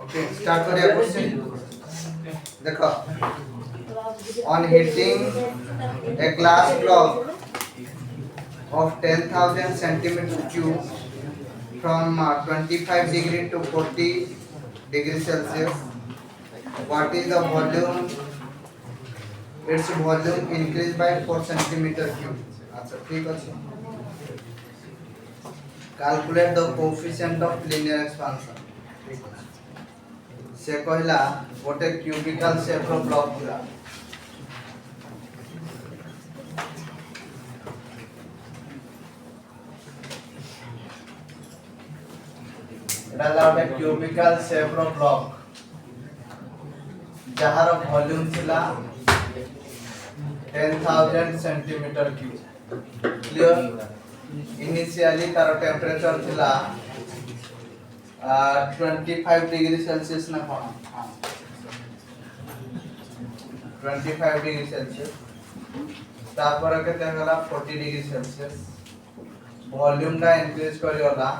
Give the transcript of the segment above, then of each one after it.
Okay start करिए question देखो on heating a glass block of 10,000 centimeter cube from 25 degree to 40 degree Celsius, what is the volume? Its volume increased by 4 centimeter cube. अच्छा ठीक है. Calculate the coefficient of linear expansion. से कहला गोटे cubical shape रो block थिला एटा गोटे cubical shape रो block जहार volume थिला 10,000 सेंटीमीटर क्यूब. क्लियर. इनिशियली तार टेम्परेचर थिला 25 डिग्री सेल्सियस ना कोन 25 डिग्री सेल्सियस तापर केते होला 40 डिग्री सेल्सियस. वॉल्यूम का इंक्रीज करियोला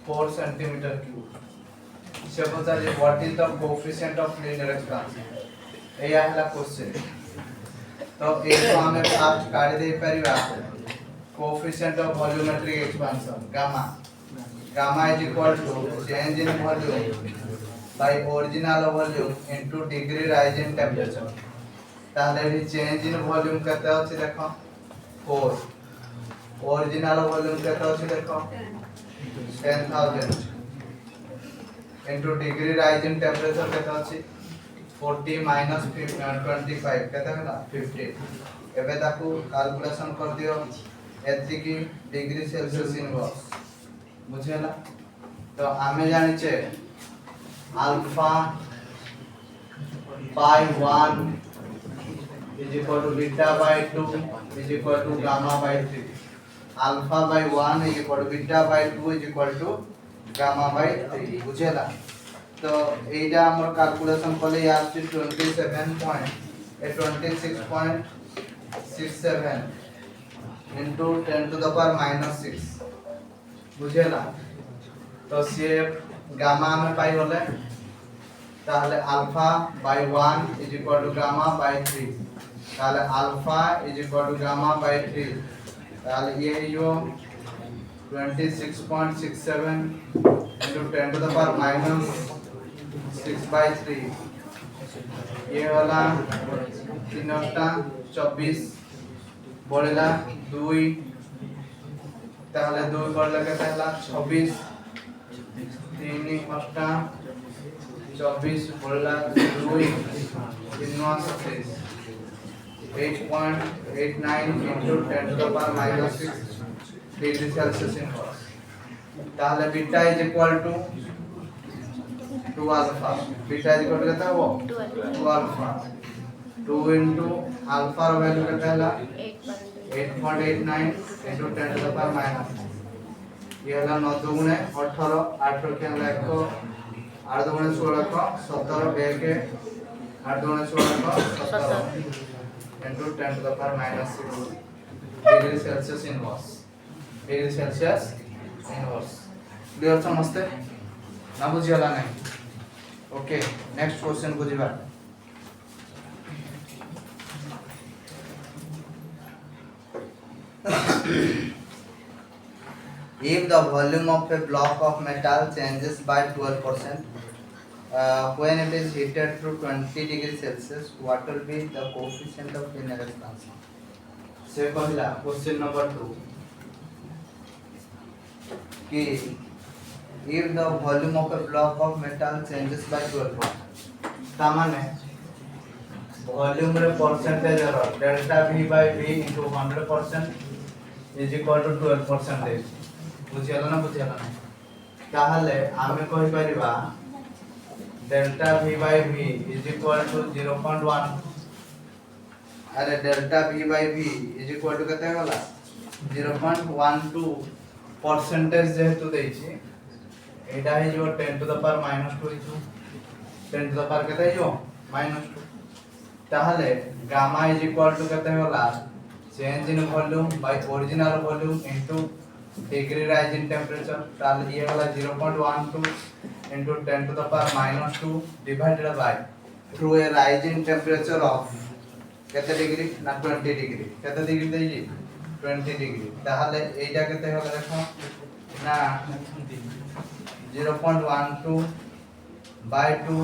4 सेंटीमीटर क्यूब. से पता जे what is the coefficient of linear expansion. एया हला क्वेश्चन. तो एको हमें फास्ट काढी दे परिबा coefficient of volumetric expansion gamma. Gamma is equal to change in volume by original volume into degree rise in temperature. ताहले change in volume कहते हो ची देखो 4. Original volume कहते हो ची देखो 10,000 into degree rise in temperature कहते हो ची 40 minus 25 कहते हैं ना 50. एबे ताकू कैलकुलेशन कर दियो एथि की डिग्री सेल्सियस इनवर्स बुझेला. तो आमे जानि छे alpha by 1 is equal to beta by 2 is equal to gamma by 3. Alpha by 1 is equal to beta by 2 is equal to gamma by 3 बुझेला. तो एटा हमर कैलकुलेशन करले यार 26.67 into 10 to the power minus 6 बुझेला. तो से गामा में पाई होले ताहले alpha by 1 is equal to gamma by 3. ताहले alpha is equal to gamma by 3. ताहले ये जो 26.67 into 10 to the power minus 6 by 3 ये वाला 3 24 बोलेला 2 ताहले 2 करले केते हला 26 3 24 बोलला 2 3 27 8.89 into 10 to the power minus 6 degree Celsius inverse. ताहले beta is equal to 2 alpha. Beta is equal to कितना वो 2 अल्फा. 2 into अल्फा रो वैल्यू कितना हला 8.89 into 10 to the power minus. ये हला 9 दुगुणे 18 8 रखे हला 1 8 दुगुणे 16 को 17 1 8 दुगुणे 16 को 17 into 10 to the power minus 6 degree Celsius inverse. Degree Celsius inverse. Clear समझते ना बुझियला नहीं. ओके नेक्स्ट क्वेश्चन बुझिबा. If the volume of a block of metal changes by 12% when it is heated to 20 degree Celsius, what will be the coefficient of linear expansion? से पहला question number 2 कि if the volume of a block of metal changes by 12%, तामाने volume रे percentage error delta v by v into 100% is equal to 12%. बुझियला ना ताहले आमे कहि परिबा डेल्टा v by v is equal to 0.1. अरे delta v by v is equal to केते होला 0.12 परसेंटेज जेहेतु देछि एटा हे जो 10 to the power minus 2 into 10 to the power केते जो minus 2. ताहले गामा is equal to केते होला change in volume by original volume into degree rising temperature ताले ये वाला 0.12 into 10 to the power minus 2 divided by through a rising temperature of কেতে degree না 20 ডিগ্রি কেতে ডিগ্রি দেইছি 20 ডিগ্রি তাহলে এইটা কেতে হবে দেখো না 0.12 by 2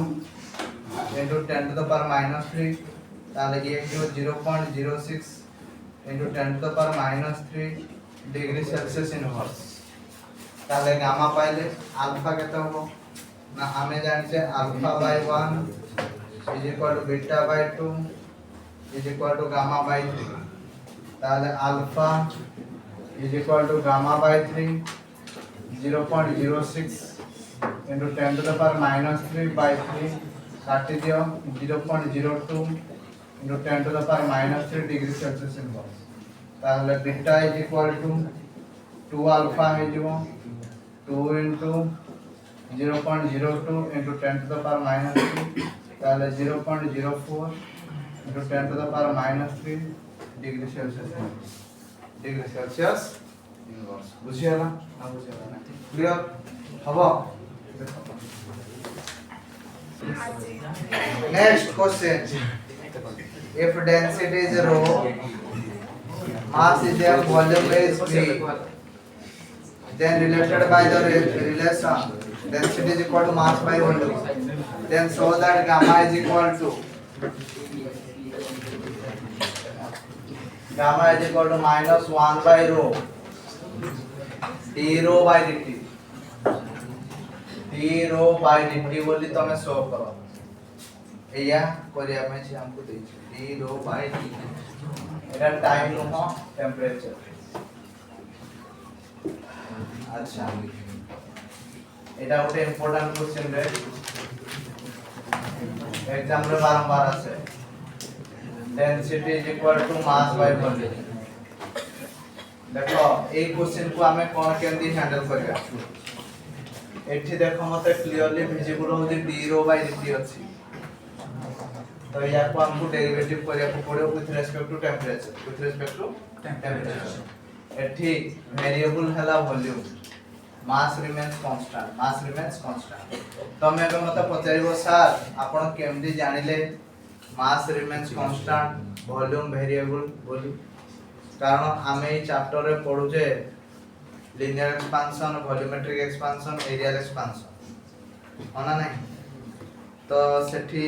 into 10 to the power minus 3 তাহলে ये কি হবে 0.06 into 10 to the power minus 3 degree Celsius inverse তাহলে গামা পাইলে আলফা কত হবে না আমি জানছি alpha by 1 is equal to beta by 2 is equal to gamma by 3 তাহলে alpha is equal to gamma by 3 0.06 into 10 to the power minus 3 by 3 কাটি দিও 0.02 into 10 to the power minus 3 degree Celsius inverse তাহলে beta is equal to 2 alpha হয়ে যাব 2 into 0.02 into 10 to the power minus 3 তাহলে 0.04 into 10 to the power minus 3 degree Celsius inverse বুঝিয়ালা না বুঝিয়ালা না ক্লিয়ার হবো next question if density is rho mass is there volume is v then related by the relation density is equal to mass by volume then show that gamma is equal to minus 1 by rho d rho by dt d rho by dt बोली तो मैं show करो एया करिया में छी हमको देछि d rho by dt Etah time no temperature अच्छा এটা ওটা ইম্পর্টেন্ট কোশ্চেন রে एग्जाम रे बारंबार আছে density is equal to mass by volume देखो এই কোশ্চেন को हमें कोन केंदी हैंडल करिया एठी देखो मते क्लियरली विजिबल हो जे d rho by dt अछि तो या को हमको डेरिवेटिव करिया को पड़े विथ रिस्पेक्ट टू टेम्परेचर एठी वेरिएबल हला वॉल्यूम mass remains constant तो मैं मते पचारिबो सर आपण केमदी जानिले mass remains constant volume variable बोली कारण आमे ई चैप्टर रे पढु जे linear expansion volumetric expansion areal expansion होना नहीं तो सेठी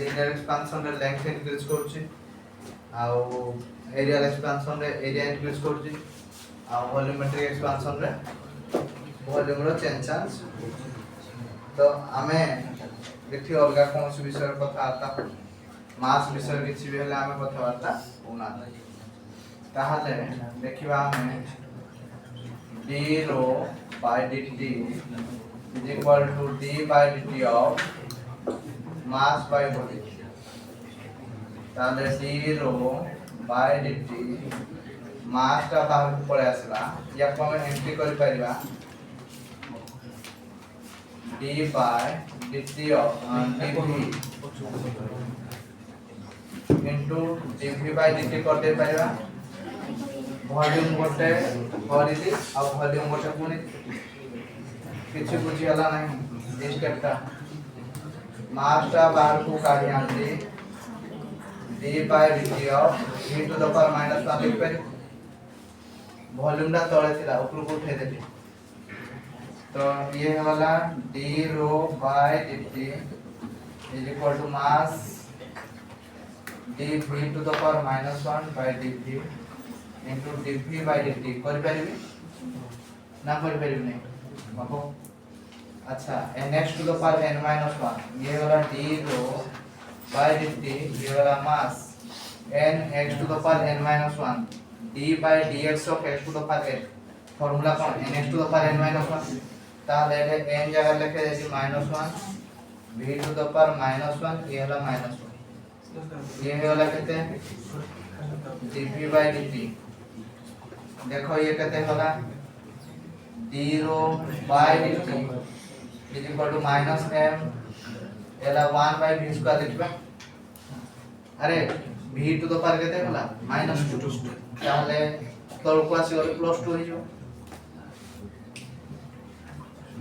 linear expansion रे लेंथ इंक्रीज करछि आ areal expansion रे एरिया इंक्रीज करछि आ volumetric expansion रे वॉल्यूम रो चेंज तो हमें देखि अलगा कोन से विषय कथा आता मास विषय किछि भी हले हमें कथा वार्ता होना ताहले देखिबा हमें d rho by dt is equal to d by dt of mass by volume ताहले d rho by dt मास टा बाहर पड़े आसला या को हमें एंट्री करि परिबा d by dt of dv into dv by dt करते परिबा वॉल्यूम गोटे भरिदी आ वॉल्यूम गोटे पुनी किछि बुझी हला नहीं इस स्टेपटा मास टा बाहर को काढी आंती d by dt of v to the power minus 1 लिख परि वॉल्यूम टा तळे थिला ऊपर को उठे देली तो ये वाला d rho by dt is equal to mass dv to the power minus 1 by dv into dv by dt कर परिबी ना कर परिबी नहीं बाबू अच्छा nx to the power n minus 1 ये वाला d rho by dt ये वाला mass nx to the power n minus 1 d by dx of x to the power n formula कौन nx to the power n minus 1 ताले n जगह लिखे जैसे -1 v to the power -1 ये वाला -1 ये वाला कहते हैं dv by dt देखो ये कहते हैं वाला d rho by dt is equal to -m एला 1 by v स्क्वायर लिखबा अरे v to the power कहते हैं वाला -2 ताले तळ को आसी गले +2 हो जो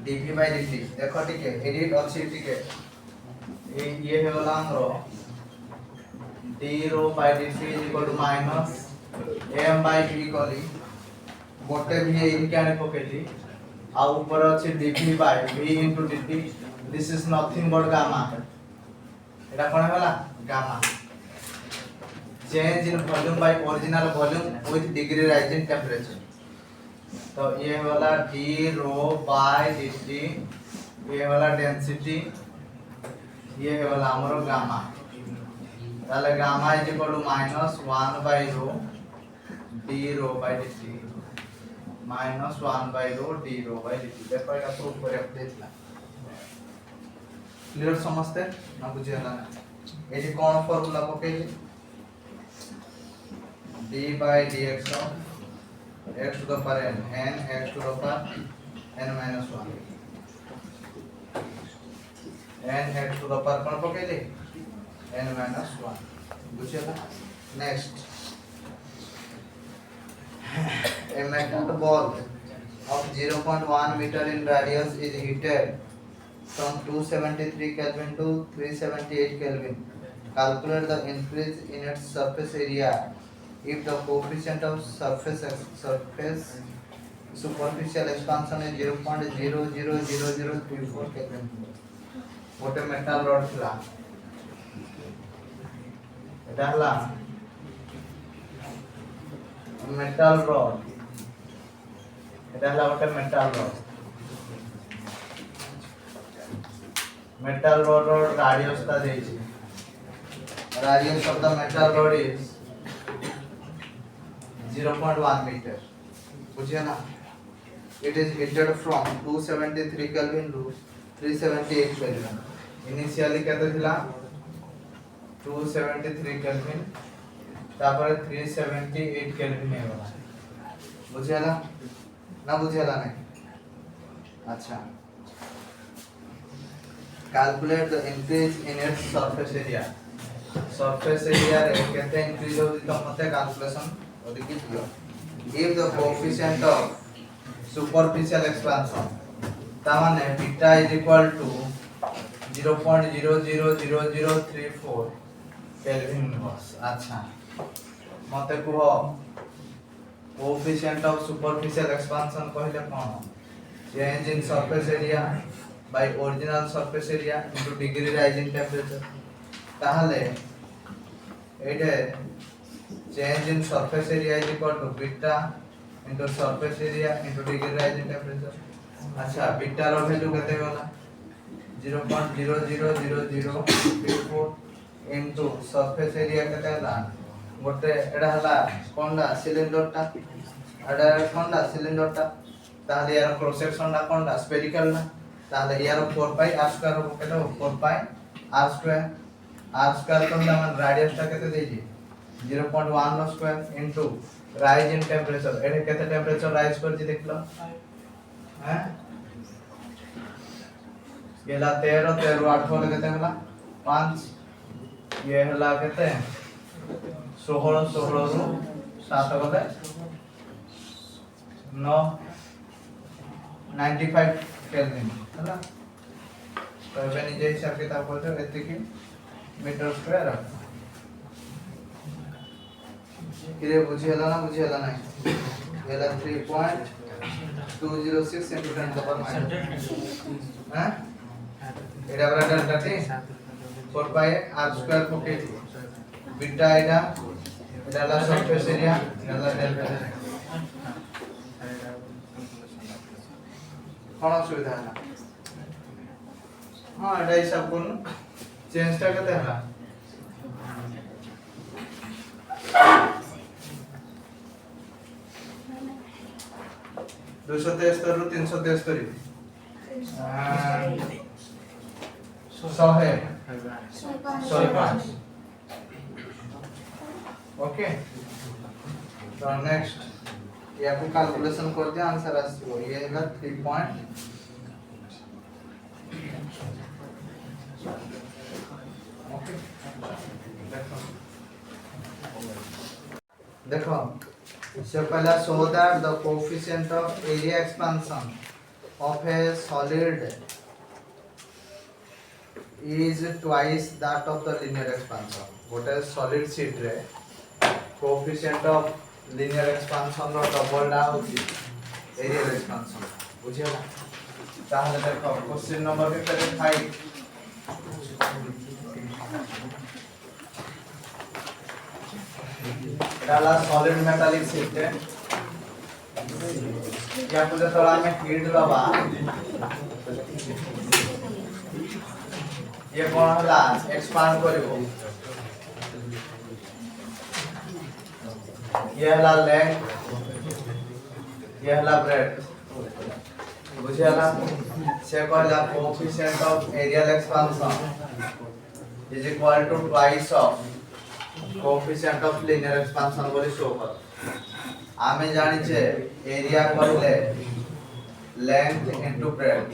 dv by dt देखो ठीक है एडिट अच्छी ठीक है ये है वाला हमरो d rho by dt is equal to minus m by v कली गोटे भी इनके आने पकेली आ ऊपर अच्छे dv by v into dt this is nothing but gamma एटा कोन होला gamma change in volume by original volume with degree rise in temperature तो ये वाला d rho by dt ये वाला डेंसिटी ये है वाला हमरो गामा ताले gamma is equal to minus 1 by rho d rho by dt minus 1 by rho d rho by dt देखो एटा प्रूफ करे देतला क्लियर समझते ना बुझियला एटी कोन फार्मूला पकेली d by dx of x to the power n x to the power n minus 1 n x to the power कोन पकेली n minus 1 बुझियला next a metal ball of 0.1 meter in radius is heated from 273 Kelvin to 378 Kelvin. Calculate the increase in its surface area if the coefficient of surface superficial expansion is 0.000034 Kelvin. What a metal rod thila. Eta hala metal rod. Eta hala what a metal rod. Metal rod or radius ta deyichi. Radius of the metal rod is 0.1 meter. बुझिए It is heated from 273 Kelvin to 378 Kelvin. Initially कहते थिला 273 Kelvin तापर 378 Kelvin है वाला बुझिएला ना बुझिएला नहीं अच्छा calculate the increase in its surface area रे कहते increase होती तो मते calculation और लिख दियो if the coefficient of superficial expansion तामाने beta is equal to 0.000034 Kelvin inverse अच्छा मते कुहो coefficient of superficial expansion कहले कोन change in surface area by original surface area into degree rise in temperature ताहले एटे change in surface area is equal to beta into surface area into degree rise in temperature अच्छा beta रो value केते होला 0.000034 into surface area केते होला गोटे एडा हला कोनडा cylinder टा एडा कोनडा सिलिंडर टा ताले यार क्रॉस सेक्शन टा कोनडा स्फेरिकल ना ताले यार 4 पाई r स्क्वायर हो केते 4 पाई r स्क्वायर कोनडा मन रेडियस टा केते देजी 0.1 नो square into rise in temperature एडे केते टेंपरेचर राइज कर जी देखलो हैं गेला 13 8 होले केते होला 5 ये हला केते 16 रो 7 गले 9 95 केल्विन हला तो एबे निजे हिसाब किताब करते एते की मीटर स्क्वायर किरे बुझियला ना बुझियला नहीं गेला 3.206 into 10 to the power minus हैं एडा बरा डेल्टा टी 4 पाई r स्क्वायर पॉकेट बीटा एडा ला सरफेस एरिया ला डेल्टा कोन सुविधा है हां एडा हिसाब कोन चेंज टा केते हला 273 ରୁ 373 105 ओके तो नेक्स्ट या को कैलकुलेशन कर दिया आंसर आसीबो ये है 3 पॉइंट ओके देखो so पहला show that the coefficient of area expansion of a solid is twice that of the linear expansion. गोटे solid sheet रे coefficient of linear expansion रो double टा होची aerial expansion बुझियला ताहले देखो क्वेश्चन नंबर केते 5 डाला solid metallic sheet रे या पूजा तोला में हीट दबा ये कौन हला एक्सपांड करिवो ये हला लेंथ ये हला ब्रेड्थ बुझियला से कहला coefficient of areal expansion is equal to twice of coefficient of linear expansion बोली शो कर आमे जानि छे एरिया कहले लेंथ इनटू ब्रेड्थ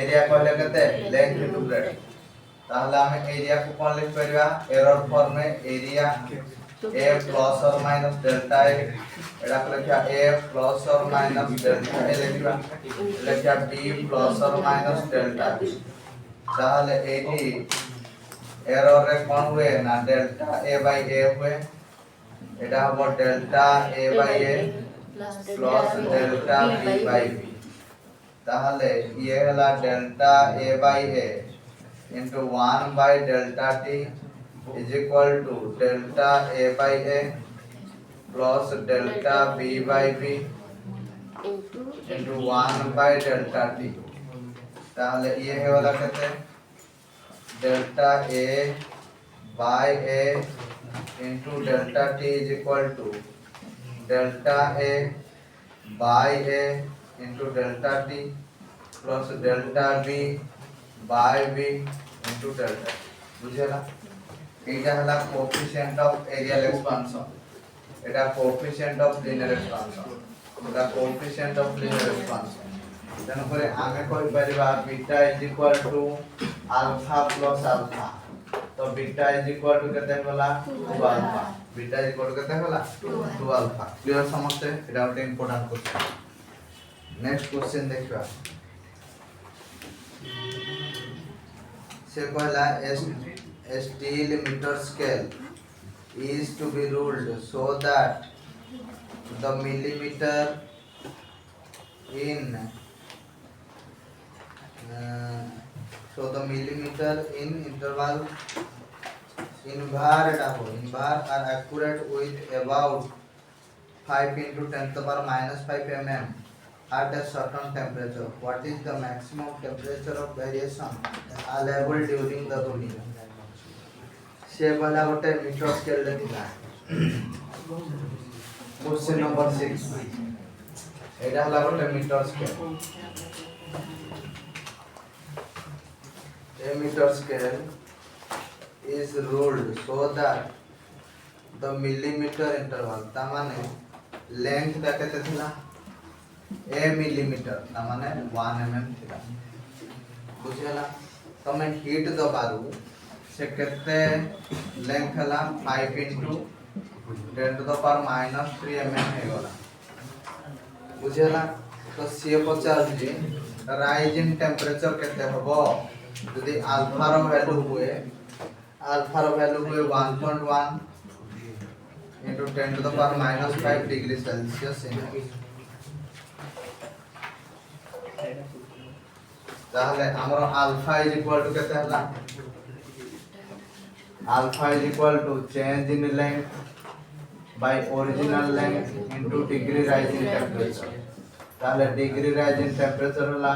एरिया कहले कते लेंथ इनटू ब्रेड्थ ताहले हमें एरिया को कौन लिख परिबा एरर फॉर्म में एरिया a प्लस और माइनस डेल्टा a एडा को लिखा a प्लस और माइनस डेल्टा a लिखा b प्लस और माइनस डेल्टा b ताहले एडी एरर रे कौन हुए ना डेल्टा a बाय a हुए एडा हो delta a by a plus delta b by b ताहले ये हला delta a by a into 1 by delta t is equal to delta a by a plus delta b by b into 1 by delta t ताहले ये है वाला कहते हैं delta a by a into delta t is equal to delta a by a into delta t plus delta b by b into delta बुझेला एटा हला coefficient of areal expansion एटा कोएफिशिएंट ऑफ लिनियर एक्सपांशन एटा coefficient of linear expansion तेन करे आमे कहि परिबा beta is equal to alpha plus alpha तो बीटा इज इक्वल टू केते होला 2 alpha beta is equal to केते होला 2 अल्फा क्लियर समझते एटा ଗୋଟେ इंपोर्टेंट क्वेश्चन नेक्स्ट क्वेश्चन देखिबा से कहला a steel meter scale is to be ruled so that the millimeter in interval invar are accurate with about 5 into 10 to the power minus 5 mm at a certain temperature. What is the maximum temperature of variation allowable during the ruling? से वाला गोटे metre scale लेथिला question number 6 एटा हला गोटे metre scale a meter scale is ruled so that the millimeter interval ता माने length ता केते थिला a मिलीमीटर ता माने 1 mm थिला बुझियला तमे हीट दबारू से केते लेंथ हला 5 into 10 to the power minus 3 mm हे गला बुझियला तो से पचार जी राइज इन टेंपरेचर केते हबो यदि अल्फा रो वैल्यू हुए 1.1 into 10 to the power minus 5 degree Celsius ताहले हमरो अल्फा इज इक्वल टू केते हला alpha is equal to change in length by original length into degree rise in temperature ताहले degree rise in temperature होला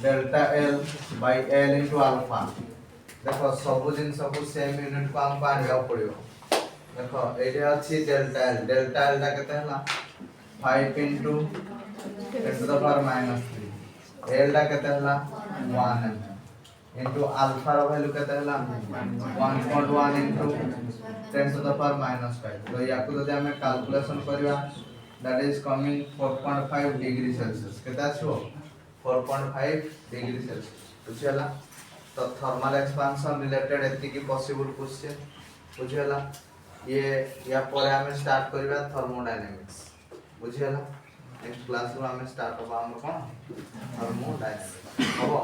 delta L by L into alpha देखो सब दिन सब सेम यूनिट को हम पानिया पड़ियो देखो एटा अछि delta L दा केते होला 5 into 10 to the power minus 3 L दा केते होला 1 mm into alpha रो वैल्यू केते होला 1.1 into 10 to the power minus 5 तो याकु जदि हमें कैलकुलेशन करबा that is coming 4.5 degree Celsius केता छो 4.5 डिग्री सेल्सियस बुझियला तो थर्मल एक्सपेंशन रिलेटेड एति की पॉसिबल क्वेश्चन बुझियला ये या पर हमें स्टार्ट करबा थर्मोडायनामिक्स बुझियला नेक्स्ट क्लास रो हमें स्टार्ट होबा हम कोन थर्मोडायनामिक्स हबो